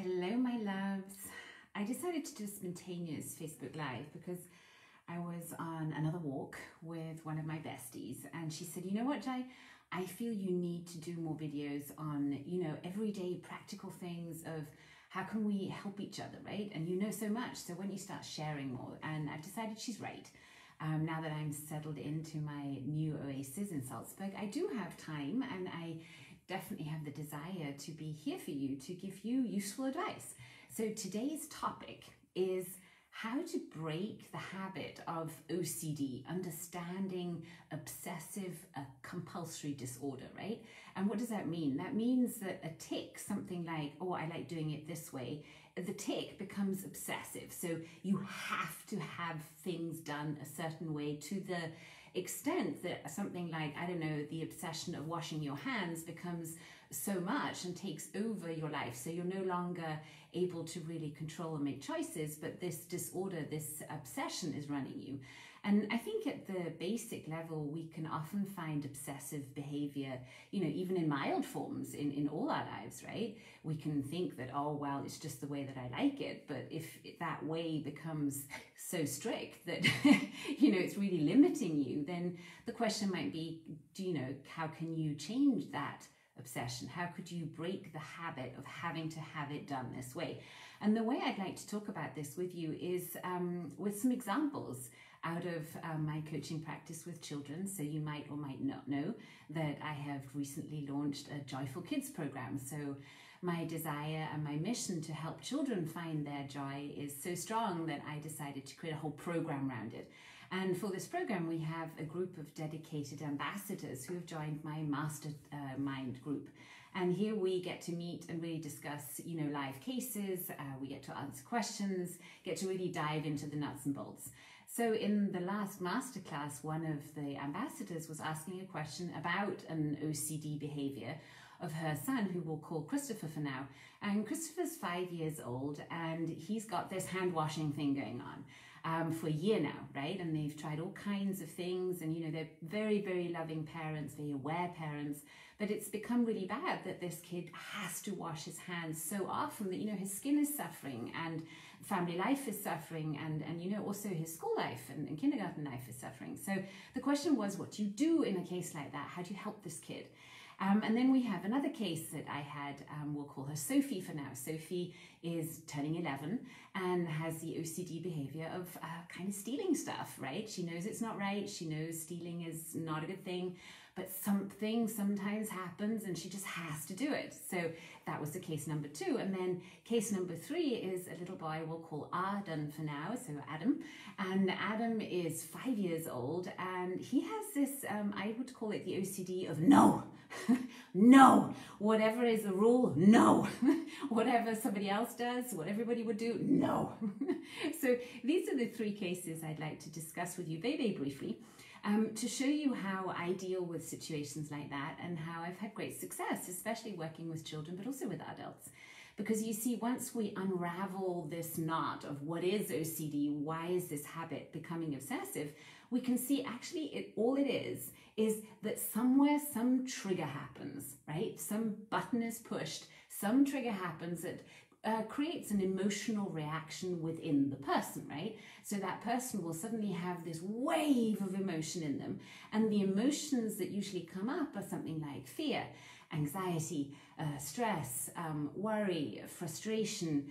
Hello, my loves. I decided to do a spontaneous Facebook Live because I was on another walk with one of my besties and she said, you know what, Jai, I feel you need to do more videos on, everyday practical things of how can we help each other, right? And you know so much, so when you start sharing more, and I've decided she's right. Now that I'm settled into my new oasis in Salzburg, I do have time and I definitely have the desire to be here for you, to give you useful advice. So today's topic is how to break the habit of OCD, understanding obsessive compulsory disorder, right? And what does that mean? That means that a tic, something like, oh, I like doing it this way, the tic becomes obsessive. So you have to have things done a certain way to the extent that something like, I don't know, the obsession of washing your hands becomes so much and takes over your life. So you're no longer able to really control and make choices, but this disorder, this obsession is running you. And I think at the basic level, we can often find obsessive behavior, even in mild forms in all our lives, right? We can think that, oh, well, it's just the way that I like it. But if that way becomes so strict that, it's really limiting you, then the question might be, how can you change that obsession? How could you break the habit of having to have it done this way? And the way I'd like to talk about this with you is with some examples out of my coaching practice with children. So you might or might not know that I have recently launched a Joyful Kids program. So my desire and my mission to help children find their joy is so strong that I decided to create a whole program around it. And for this program, we have a group of dedicated ambassadors who have joined my mastermind group. And here we get to meet and really discuss, live cases. We get to answer questions, get to really dive into the nuts and bolts. So in the last masterclass, one of the ambassadors was asking a question about an OCD behavior of her son, who we'll call Christopher for now. And Christopher's 5 years old, and he's got this hand washing thing going on for a year now, right? And they've tried all kinds of things, and they're very, very loving parents, very aware parents, but it's become really bad that this kid has to wash his hands so often that, his skin is suffering and family life is suffering, and also his school life and kindergarten life is suffering. So the question was, what do you do in a case like that? How do you help this kid? And then we have another case that I had, we'll call her Sophie for now. Sophie is turning 11 and has the OCD behavior of kind of stealing stuff, right? She knows it's not right. She knows stealing is not a good thing, but something sometimes happens and she just has to do it. So that was the case number 2. And then case number 3 is a little boy we'll call Adam for now, so Adam. And Adam is 5 years old and he has this, I would call it the OCD of no. No, whatever is the rule, no. Whatever somebody else does, what everybody would do, no. So these are the 3 cases I'd like to discuss with you very, very briefly to show you how I deal with situations like that and how I've had great success, especially working with children, but also with adults. Because you see, once we unravel this knot of what is OCD, why is this habit becoming obsessive, we can see actually all it is that somewhere some trigger happens, right? Some button is pushed, some trigger happens that creates an emotional reaction within the person, right? So that person will suddenly have this wave of emotion in them. And the emotions that usually come up are something like fear, anxiety, stress, worry, frustration,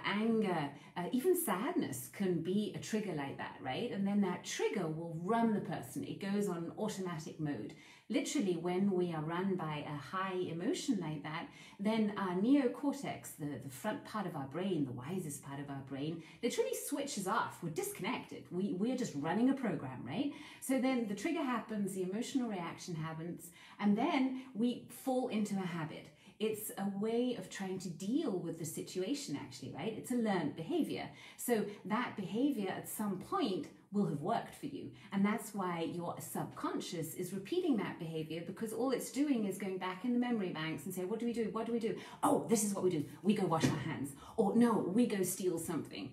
anger, even sadness can be a trigger like that, right? And then that trigger will run the person. It goes on automatic mode. Literally, when we are run by a high emotion like that, then our neocortex, the front part of our brain, the wisest part of our brain, literally switches off. We're disconnected. We are just running a program, right? So then the trigger happens, the emotional reaction happens, and then we fall into a habit. It's a way of trying to deal with the situation, actually, right? It's a learned behavior. So that behavior at some point will have worked for you. And that's why your subconscious is repeating that behavior, because all it's doing is going back in the memory banks and say, what do we do? What do we do? Oh, this is what we do. We go wash our hands. Or no, we go steal something.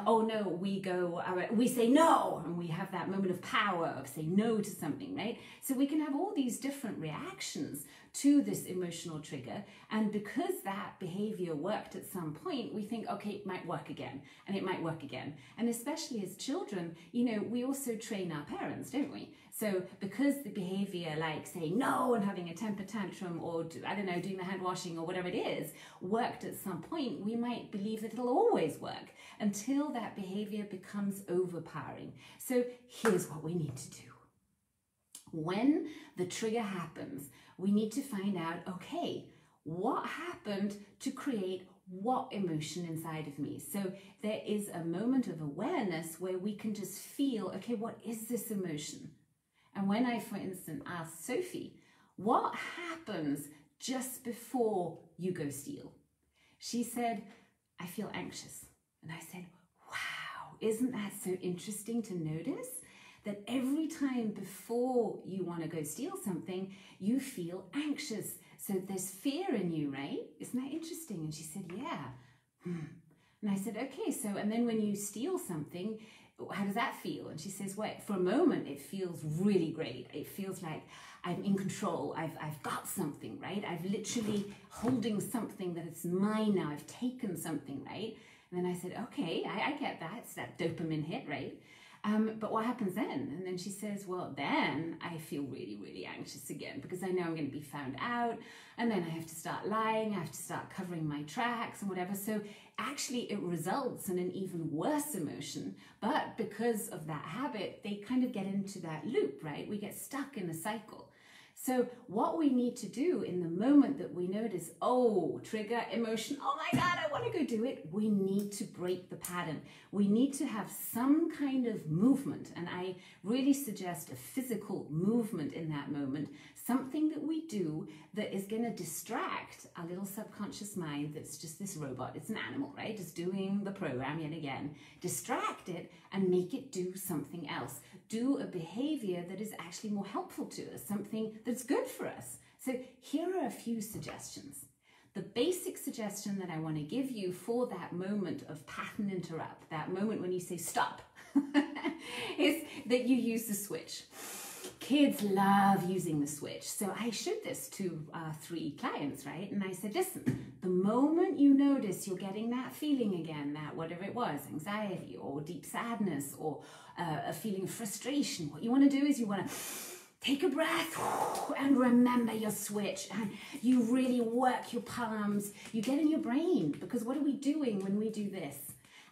Oh no, we say no. And we have that moment of power of saying no to something, right? So we can have all these different reactions to this emotional trigger. And because that behavior worked at some point, we think, okay, it might work again, and it might work again. And especially as children, you know, we also train our parents, don't we? So because the behavior, like saying no and having a temper tantrum, or I don't know, doing the hand washing or whatever it is, worked at some point, we might believe that it'll always work until that behavior becomes overpowering. So here's what we need to do. When the trigger happens, we need to find out, okay, what happened to create what emotion inside of me? So there is a moment of awareness where we can just feel, okay, what is this emotion? And when I, for instance, asked Sophie, what happens just before you go steal? She said, I feel anxious. And I said, wow, isn't that so interesting to notice? That every time before you want to go steal something, you feel anxious. So there's fear in you, right? Isn't that interesting? And she said, yeah. And I said, okay, so, and then when you steal something, how does that feel? And she says, well, for a moment, it feels really great. It feels like I'm in control. I've got something, right? I've literally holding something that it's mine now. I've taken something, right? And then I said, okay, I get that. It's that dopamine hit, right? But what happens then? And then she says, well, then I feel really, really anxious again because I know I'm going to be found out. And then I have to start lying. I have to start covering my tracks and whatever. So actually it results in an even worse emotion. But because of that habit, they kind of get into that loop, right? We get stuck in a cycle. So what we need to do in the moment that we notice, oh, trigger, emotion, oh my God, I want to go do it, we need to break the pattern. We need to have some kind of movement. And I really suggest a physical movement in that moment, something that we do that is going to distract our little subconscious mind that's just this robot. It's an animal, right? Just doing the program yet again. Distract it and make it do something else. Do a behavior that is actually more helpful to us, something that's good for us. So here are a few suggestions. The basic suggestion that I want to give you for that moment of pattern interrupt, that moment when you say stop, is that you use the switch. Kids love using the switch. So I showed this to 3 clients, right? And I said, listen, the moment you notice you're getting that feeling again, that whatever it was, anxiety or deep sadness or a feeling of frustration, what you want to do is you want to take a breath and remember your switch, and you really work your palms. You get in your brain, because what are we doing when we do this?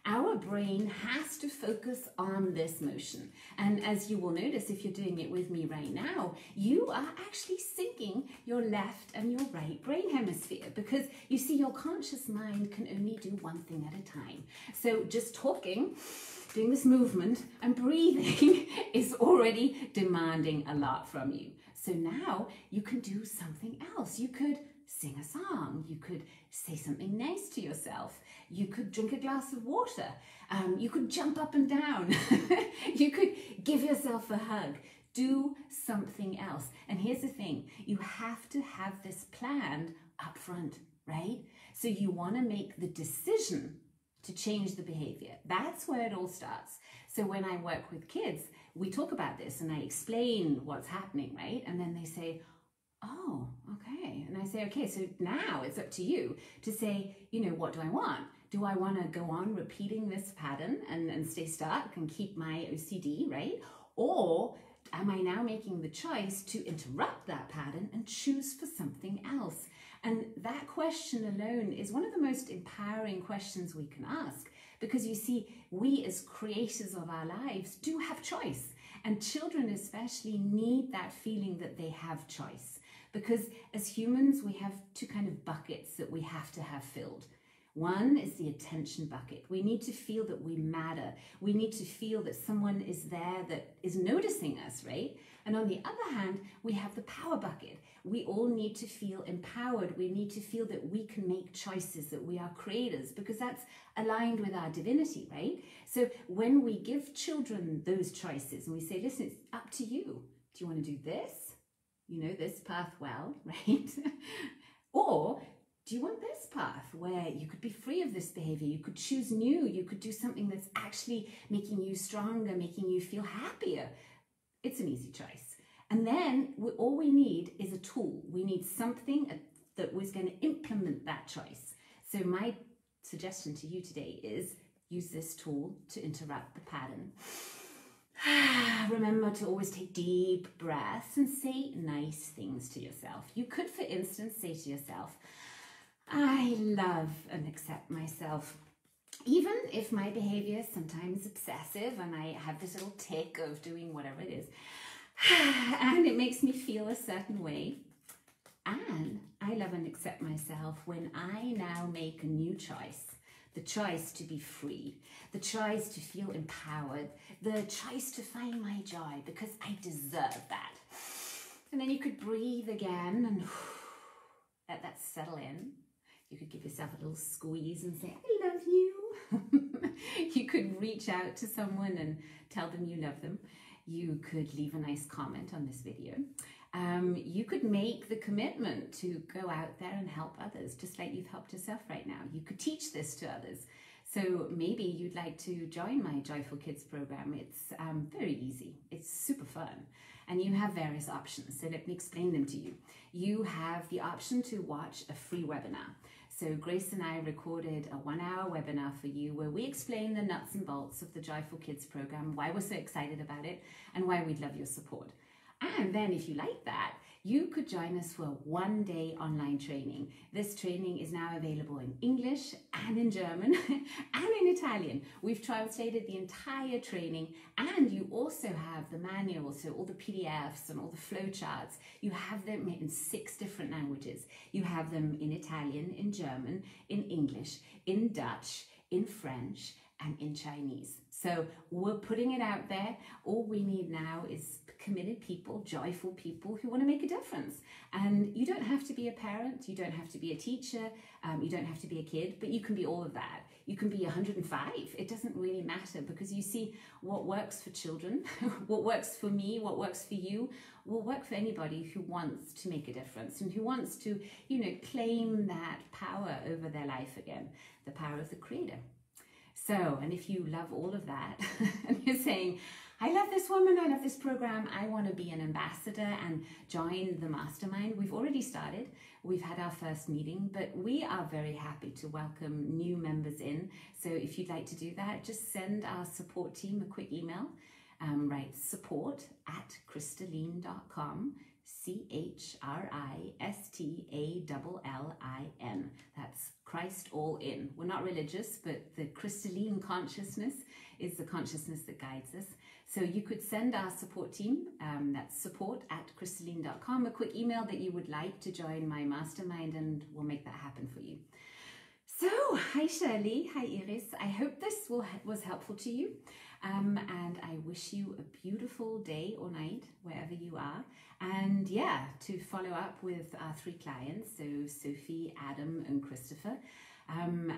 Our brain has to focus on this motion. And as you will notice, if you're doing it with me right now, you are actually syncing your left and your right brain hemisphere, because you see, your conscious mind can only do one thing at a time. So just talking, doing this movement and breathing is already demanding a lot from you. So now you can do something else. You could sing a song. You could say something nice to yourself. You could drink a glass of water. You could jump up and down. You could give yourself a hug. Do something else. And here's the thing. You have to have this planned up front, right? So you want to make the decision to change the behavior. That's where it all starts. So when I work with kids, we talk about this and I explain what's happening, right? And then they say, oh, okay. And I say, okay, so now it's up to you to say, you know, what do I want? Do I want to go on repeating this pattern and stay stuck and keep my OCD, right? Or am I now making the choice to interrupt that pattern and choose for something else? And that question alone is one of the most empowering questions we can ask, because you see, we as creators of our lives do have choice. And children especially need that feeling that they have choice. Because as humans, we have 2 kind of buckets that we have to have filled. One is the attention bucket. We need to feel that we matter. We need to feel that someone is there that is noticing us, right? And on the other hand, we have the power bucket. We all need to feel empowered. We need to feel that we can make choices, that we are creators, because that's aligned with our divinity, right? So when we give children those choices and we say, listen, it's up to you. Do you want to do this? You know this path well, right? Or do you want this path where you could be free of this behavior? You could choose new. You could do something that's actually making you stronger, making you feel happier. It's an easy choice. And then all we need is a tool. We need something that was going to implement that choice. So my suggestion to you today is use this tool to interrupt the pattern. Remember to always take deep breaths and say nice things to yourself. You could, for instance, say to yourself, I love and accept myself. Even if my behavior is sometimes obsessive and I have this little tick of doing whatever it is, and it makes me feel a certain way. And I love and accept myself when I now make a new choice. The choice to be free, the choice to feel empowered, the choice to find my joy because I deserve that. And then you could breathe again and let that settle in. You could give yourself a little squeeze and say, I love you. You could reach out to someone and tell them you love them. You could leave a nice comment on this video. You could make the commitment to go out there and help others, just like you've helped yourself right now. You could teach this to others. So maybe you'd like to join my Joyful Kids program. It's very easy. It's super fun. And you have various options. So let me explain them to you. You have the option to watch a free webinar. So Grace and I recorded a 1-hour webinar for you where we explain the nuts and bolts of the Joyful Kids program, why we're so excited about it, and why we'd love your support. And then if you like that, you could join us for a 1-day online training. This training is now available in English and in German and in Italian. We've translated the entire training, and you also have the manual, so all the PDFs and all the flowcharts. You have them in 6 different languages. You have them in Italian, in German, in English, in Dutch, in French, and in Chinese. So we're putting it out there. All we need now is committed people, joyful people who want to make a difference. And you don't have to be a parent, you don't have to be a teacher, you don't have to be a kid, but you can be all of that. You can be 105. It doesn't really matter, because you see, what works for children, what works for me, what works for you, will work for anybody who wants to make a difference and who wants to, claim that power over their life again, the power of the Creator. So, and if you love all of that and you're saying, I love this woman, I love this program, I want to be an ambassador and join the mastermind. We've already started. We've had our first meeting, but we are very happy to welcome new members in. So if you'd like to do that, just send our support team a quick email. Write support@crystallin.com. CHRISTALLIN. That's Christ all in. We're not religious, but the crystalline consciousness is the consciousness that guides us. So you could send our support team, that's support@crystallin.com, a quick email that you would like to join my mastermind, and we'll make that happen for you. So, hi Shirley, hi Iris. I hope this was helpful to you. And I wish you a beautiful day or night, wherever you are. And yeah, to follow up with our 3 clients, so Sophie, Adam, and Christopher.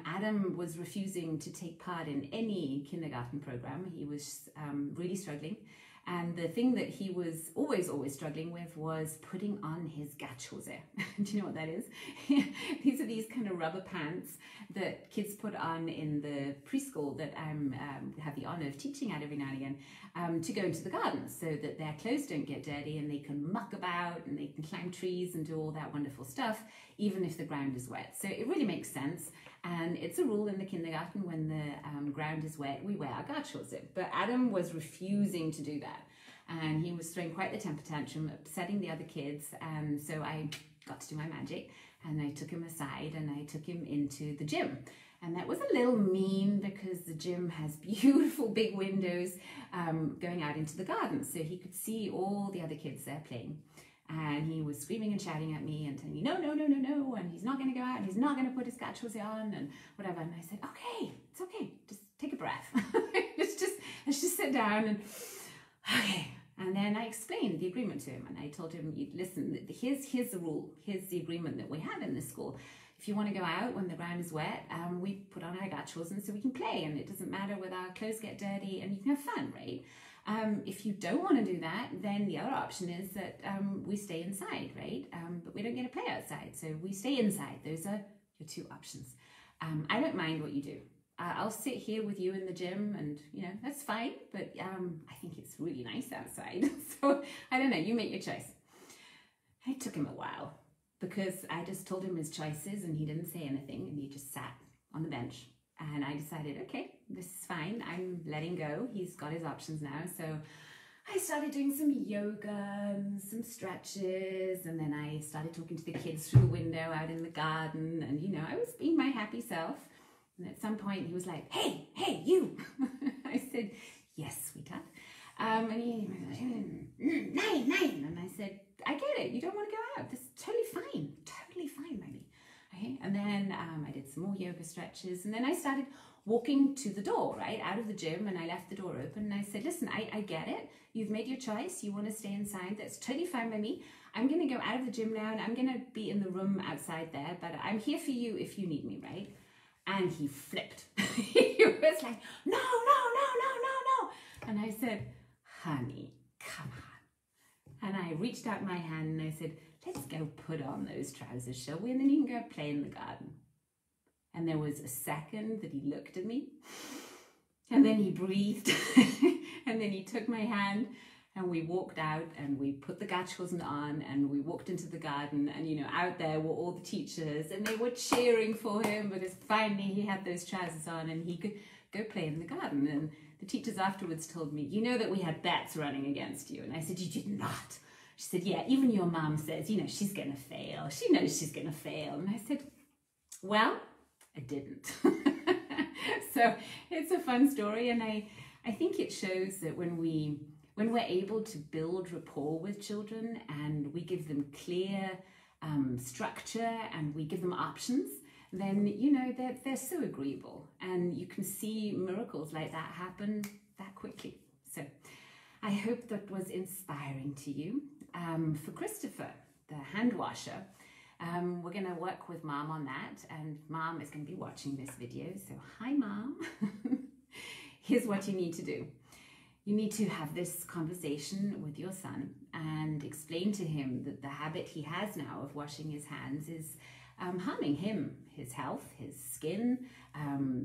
Adam was refusing to take part in any kindergarten program. He was really struggling. And the thing that he was always struggling with was putting on his Gatschhose. Do you know what that is? These are these kind of rubber pants that kids put on in the preschool that I have the honor of teaching at every now and again, to go into the garden so that their clothes don't get dirty and they can muck about and they can climb trees and do all that wonderful stuff, even if the ground is wet. So it really makes sense. And it's a rule in the kindergarten, when the ground is wet, we wear our Gatschhose. But Adam was refusing to do that. And he was throwing quite the temper tantrum, upsetting the other kids. And so I got to do my magic, and I took him aside and I took him into the gym. And that was a little mean, because the gym has beautiful big windows going out into the garden. So he could see all the other kids there playing. And he was screaming and shouting at me and telling me, no, and he's not going to go out, and he's not going to put his Gatschhose on, and whatever. And I said, okay, it's okay, just take a breath. let's just sit down and, okay. And then I explained the agreement to him, and I told him, listen, here's the rule, here's the agreement that we have in this school. If you want to go out when the ground is wet, we put on our Gatschhosen so we can play, and it doesn't matter whether our clothes get dirty, and you can have fun, right? If you don't want to do that, then the other option is that we stay inside, right? But we don't get to play outside, so we stay inside. Those are your 2 options. I don't mind what you do. I'll sit here with you in the gym and, you know, that's fine. But I think it's really nice outside. So I don't know, you make your choice. It took him a while because I just told him his choices and he didn't say anything and he just sat on the bench. And I decided, okay, this is fine. I'm letting go. He's got his options now. So I started doing some yoga and some stretches. And then I started talking to the kids through the window out in the garden. And, you know, I was being my happy self. And at some point he was like, hey, you. I said, yes, sweetheart. And he was like, nine. And I said, I get it. You don't want to go out. This is totally fine. Totally fine, baby. Okay. And then I did some more yoga stretches. And then I started walking to the door, right, out of the gym. And I left the door open. And I said, listen, I get it. You've made your choice. You want to stay inside. That's totally fine by me. I'm going to go out of the gym now. And I'm going to be in the room outside there. But I'm here for you if you need me, right? And he flipped. He was like, no. And I said, honey, come on. And I reached out my hand and I said, let's go put on those trousers, shall we? And then you can go play in the garden. And there was a second that he looked at me. And then he breathed. And then he took my hand and we walked out and we put the Gatschhosen on and we walked into the garden. And, you know, out there were all the teachers and they were cheering for him because finally he had those trousers on and he could go play in the garden. And the teachers afterwards told me, you know that we had bets running against you. And I said, you did not. She said, yeah, even your mom says, you know, she's going to fail. She knows she's going to fail. And I said, well, I didn't. So it's a fun story. And I think it shows that when we're able to build rapport with children and we give them clear structure and we give them options, then, you know, they're so agreeable and you can see miracles like that happen that quickly. So I hope that was inspiring to you. For Christopher, the hand washer, we're going to work with Mom on that, and Mom is going to be watching this video. So hi, Mom. Here's what you need to do. You need to have this conversation with your son and explain to him that the habit he has now of washing his hands is harming him, his health, his skin,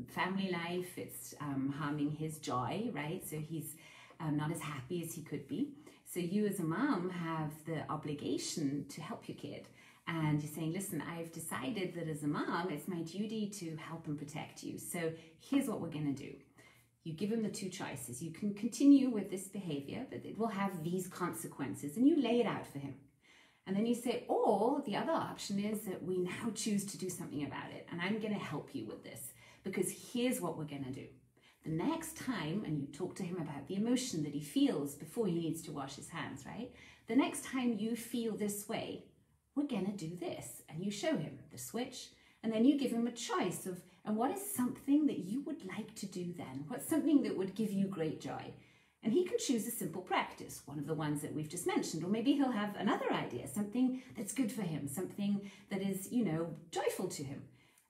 family life. It's harming his joy, right? So he's not as happy as he could be. So you as a mom have the obligation to help your kid. And you're saying, listen, I've decided that as a mom, it's my duty to help and protect you. So here's what we're going to do. You give him the two choices. You can continue with this behavior, but it will have these consequences. And you lay it out for him. And then you say, or the other option is that we now choose to do something about it. And I'm going to help you with this because here's what we're going to do. The next time, and you talk to him about the emotion that he feels before he needs to wash his hands, right? The next time you feel this way, we're going to do this. And you show him the switch. And then you give him a choice of, and what is something that you would like to do then? What's something that would give you great joy? And he can choose a simple practice, one of the ones that we've just mentioned, or maybe he'll have another idea, something that's good for him, something that is, you know, joyful to him.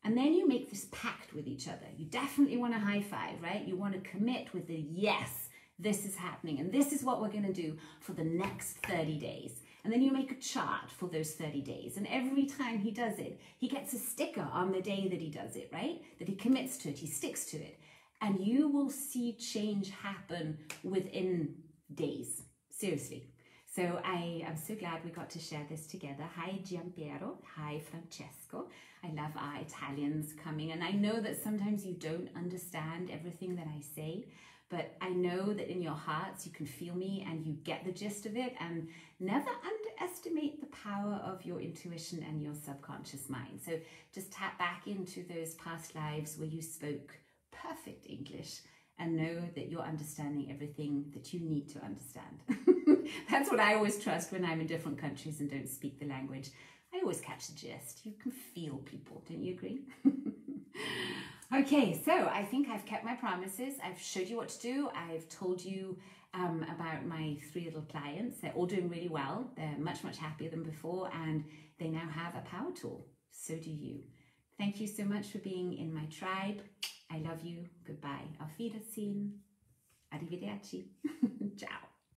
And then you make this pact with each other. You definitely want to high five, right? You want to commit with the yes, this is happening. And this is what we're going to do for the next 30 days. And then you make a chart for those 30 days. And every time he does it, he gets a sticker on the day that he does it, right? That he commits to it, he sticks to it. And you will see change happen within days. Seriously. So I am so glad we got to share this together. Hi, Giampiero. Hi, Francesco. I love our Italians coming. And I know that sometimes you don't understand everything that I say, but I know that in your hearts you can feel me and you get the gist of it. And never underestimate the power of your intuition and your subconscious mind. So just tap back into those past lives where you spoke perfect English and know that you're understanding everything that you need to understand. That's what I always trust when I'm in different countries and don't speak the language. I always catch the gist. You can feel people, don't you agree? Okay, so I think I've kept my promises. I've showed you what to do. I've told you about my 3 little clients. They're all doing really well. They're much, much happier than before, and they now have a power tool. So do you. Thank you so much for being in my tribe. I love you. Goodbye. Auf Wiedersehen. Arrivederci. Ciao.